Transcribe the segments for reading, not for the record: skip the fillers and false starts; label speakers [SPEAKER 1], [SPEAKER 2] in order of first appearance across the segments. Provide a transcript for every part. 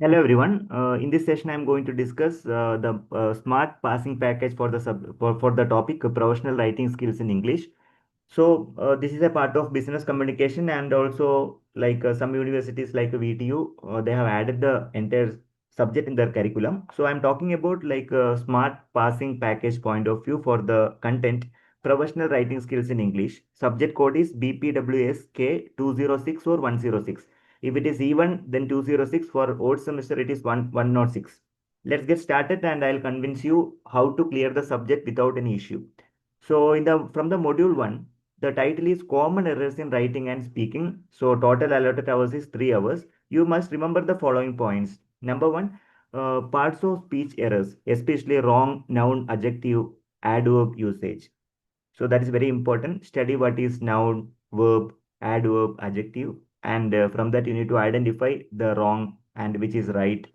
[SPEAKER 1] Hello everyone. In this session, I'm going to discuss the smart passing package for for the topic professional writing skills in English. This is a part of business communication, and also some universities like VTU, they have added the entire subject in their curriculum. So I'm talking about smart passing package point of view for the content professional writing skills in English. Subject code is BPWSK 206 or 106. If it is even, then 206. For odd semester, it is 106. Let's get started, and I'll convince you how to clear the subject without any issue. So in the from the module 1, the title is Common Errors in Writing and Speaking. So total allotted hours is 3 hours. You must remember the following points. Number 1, parts of speech errors, especially wrong noun, adjective, adverb usage. So that is very important. Study what is noun, verb, adverb, adjective, and from that you need to identify the wrong and which is right.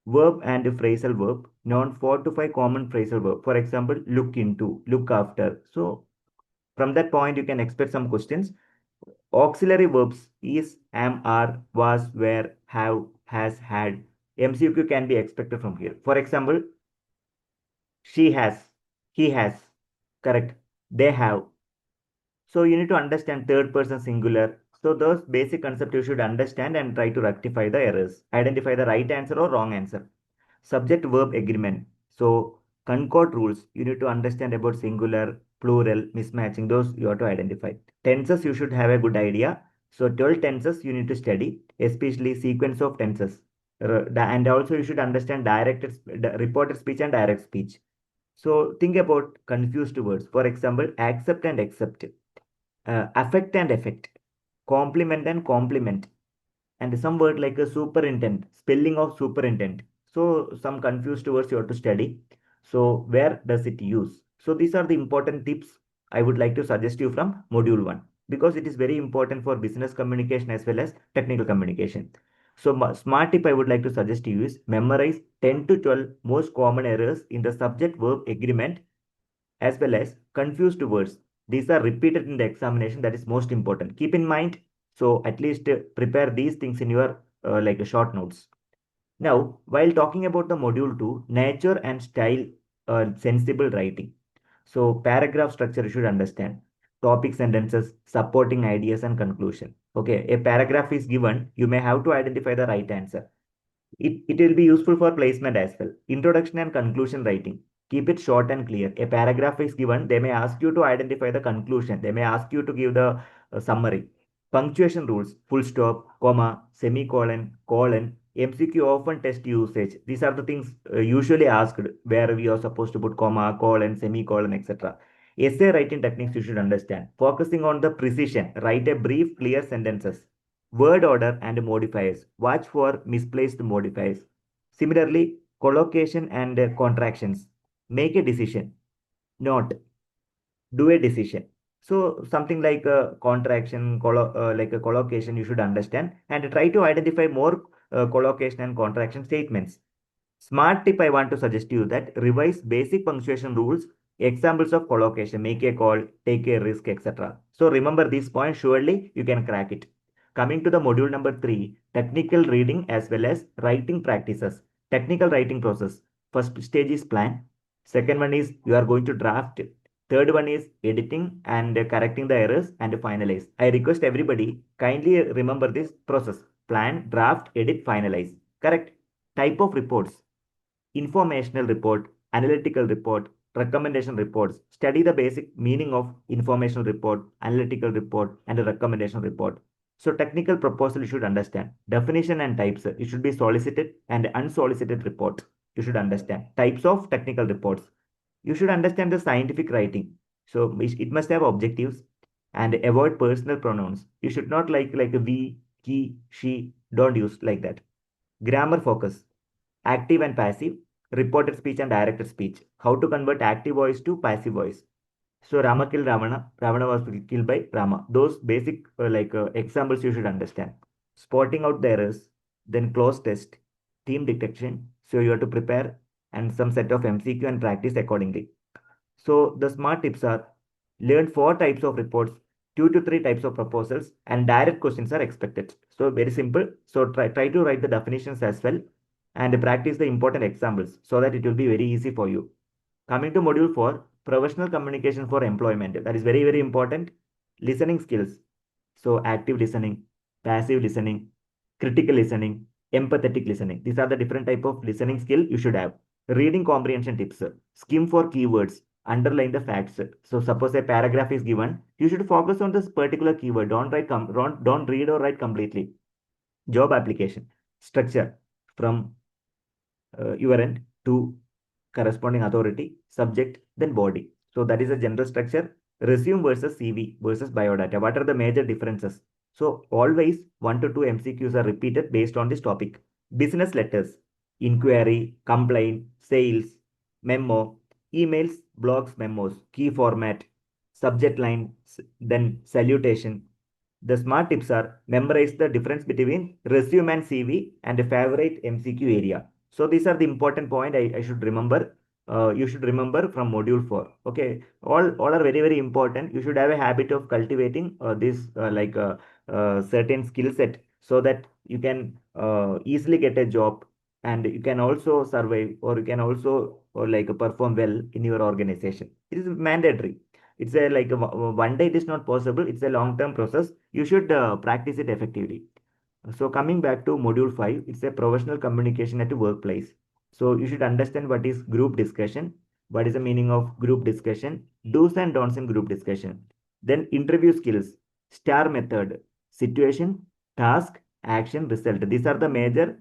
[SPEAKER 1] Verb and phrasal verb. Noun 4 to 5 common phrasal verb. For example, look into, look after. So from that point, you can expect some questions. Auxiliary verbs is, am, are, was, were, have, has, had. MCQ can be expected from here. For example, she has, he has, correct. They have. So you need to understand third person singular. So those basic concepts you should understand and try to rectify the errors. Identify the right answer or wrong answer. Subject verb agreement. So concord rules. You need to understand about singular, plural, mismatching. Those you have to identify. Tenses you should have a good idea. So 12 tenses you need to study, especially sequence of tenses. And also you should understand reported speech and direct speech. So think about confused words. For example, accept and accept, affect and effect, complement and complement, and some word like a superintend, spelling of superintend. So some confused words you have to study. So where does it use? So these are the important tips I would like to suggest you from module 1, because it is very important for business communication as well as technical communication. So smart tip I would like to suggest to you is memorize 10 to 12 most common errors in the subject verb agreement as well as confused words. These are repeated in the examination. That is most important. Keep in mind. So at least prepare these things in your short notes. Now, while talking about the module 2, nature and style, sensible writing. So paragraph structure you should understand. Topic sentences, supporting ideas and conclusion. Okay, a paragraph is given. You may have to identify the right answer. It will be useful for placement as well. Introduction and conclusion writing. Keep it short and clear. A paragraph is given. They may ask you to identify the conclusion. They may ask you to give the summary. Punctuation rules, full stop, comma, semicolon, colon. MCQ often test usage. These are the things usually asked where we are supposed to put comma, colon, semicolon, etc. Essay writing techniques you should understand. Focusing on the precision. Write a brief, clear sentences. Word order and modifiers. Watch for misplaced modifiers. Similarly, collocation and contractions. Make a decision. Note, do a decision. So something like a contraction, like a collocation, you should understand and try to identify more collocation and contraction statements. Smart tip I want to suggest you that revise basic punctuation rules, examples of collocation, make a call, take a risk, etc. So remember these points, surely you can crack it. Coming to the module number 3, technical reading as well as writing practices. Technical writing process. First stage is plan. Second one is you are going to draft. Third one is editing and correcting the errors and finalize. I request everybody kindly remember this process. Plan, draft, edit, finalize. Correct. Type of reports: informational report, analytical report, recommendation reports. Study the basic meaning of informational report, analytical report, and a recommendation report. So technical proposal you should understand. Definition and types. It should be solicited and unsolicited report. You should understand. Types of technical reports. You should understand the scientific writing. So it must have objectives and avoid personal pronouns. You should not like a we, he, she. Don't use like that. Grammar focus: active and passive, reported speech and directed speech. How to convert active voice to passive voice. So Rama killed Ravana. Ravana was killed by Rama. Those basic examples you should understand. Spotting out the errors, then close test, theme detection. So you have to prepare and some set of MCQ and practice accordingly. So the smart tips are: learn 4 types of reports, 2 to 3 types of proposals, and direct questions are expected. So very simple. So try to write the definitions as well. and practice the important examples so that it will be very easy for you. Coming to module 4, professional communication for employment. That is very, very important. Listening skills. So active listening, passive listening, critical listening, empathetic listening. These are the different type of listening skill you should have. Reading comprehension tips. Skim for keywords. Underline the facts. So suppose a paragraph is given, you should focus on this particular keyword. Don't read or write completely. Job application. Structure from your end to corresponding authority, subject, then body. So that is a general structure. Resume versus CV versus biodata. What are the major differences? So always 1 to 2 MCQs are repeated based on this topic. Business letters, inquiry, complaint, sales, memo, emails, blogs, memos, key format, subject line, then salutation. The smart tips are memorize the difference between resume and CV and a favorite MCQ area. So these are the important point I should remember. You should remember from module 4. Okay, all are very, very important. You should have a habit of cultivating this certain skill set so that you can easily get a job and you can also survive or you can also perform well in your organization. It is mandatory. It's a one day it is not possible. It's a long term process. You should practice it effectively. So coming back to module 5, it's a professional communication at the workplace. So you should understand what is group discussion, what is the meaning of group discussion, do's and don'ts in group discussion. Then interview skills, STAR method, situation, task, action, result. These are the major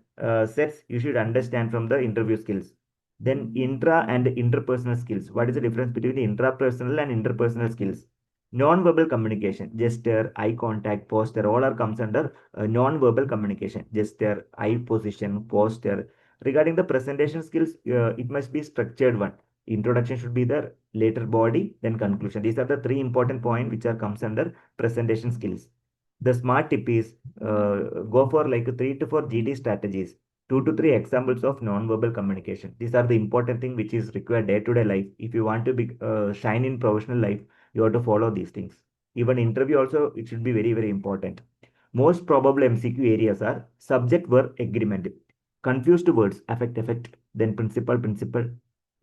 [SPEAKER 1] sets you should understand from the interview skills. Then intra and interpersonal skills. What is the difference between the intrapersonal and interpersonal skills? Non-verbal communication, gesture, eye contact, posture, all are comes under non-verbal communication, gesture, eye position, posture. Regarding the presentation skills, it must be structured one. Introduction should be there, later body, then conclusion. These are the three important points which are comes under presentation skills. The smart tip is go for like 3 to 4 GD strategies, 2 to 3 examples of non-verbal communication. These are the important thing which is required day-to-day life. If you want to be shine in professional life, you have to follow these things. Even interview also, it should be very, very important. Most probable MCQ areas are subject verb agreement, confused words affect, then principle.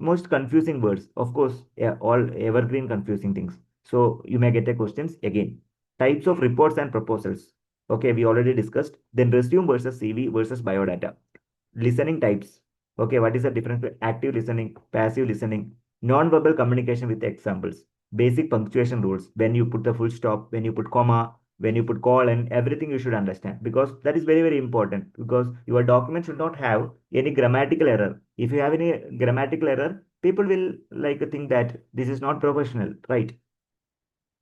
[SPEAKER 1] Most confusing words, of course, yeah, all evergreen confusing things. So you may get a questions again. Types of reports and proposals. Okay, we already discussed. Then resume versus CV versus biodata. Listening types. Okay, what is the difference between active listening, passive listening, non-verbal communication with examples, basic punctuation rules, when you put the full stop, when you put comma, when you put colon, everything you should understand because that is very, very important because your document should not have any grammatical error. If you have any grammatical error, people will think that this is not professional, right?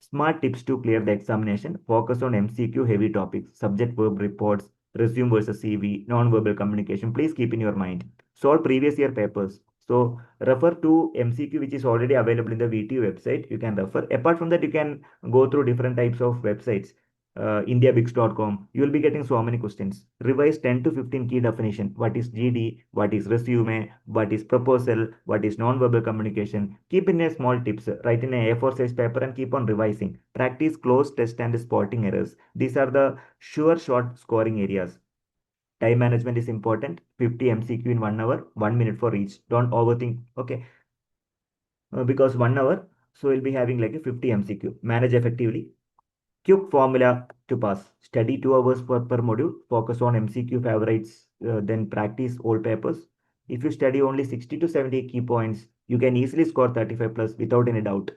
[SPEAKER 1] Smart tips to clear the examination. Focus on MCQ heavy topics, subject verb reports, resume versus CV, non-verbal communication. Please keep in your mind. Solve previous year papers. So refer to MCQ which is already available in the VT website. You can refer. Apart from that, you can go through different types of websites. indiabix.com. You will be getting so many questions. Revise 10 to 15 key definition. What is GD? What is resume? What is proposal? What is non-verbal communication? Keep in a small tips. Write in a A4 size paper and keep on revising. Practice close test and spotting errors. These are the sure short scoring areas. Time management is important. 50 MCQ in 1 hour, 1 minute for each. Don't overthink. Okay, because 1 hour, so we'll be having like a 50 MCQ. Manage effectively. Quick formula to pass. Study 2 hours per module. Focus on MCQ favorites, then practice old papers. If you study only 60 to 70 key points, you can easily score 35 plus without any doubt.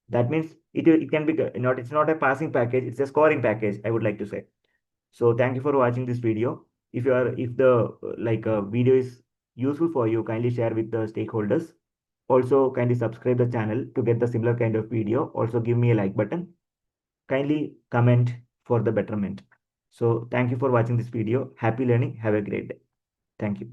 [SPEAKER 1] That means it can be not, it's not a passing package, it's a scoring package, I would like to say. So thank you for watching this video. If the video is useful for you, kindly share with the stakeholders. Also, kindly subscribe the channel to get the similar kind of video. Also, give me a like button. Kindly comment for the betterment. So thank you for watching this video. Happy learning. Have a great day. Thank you.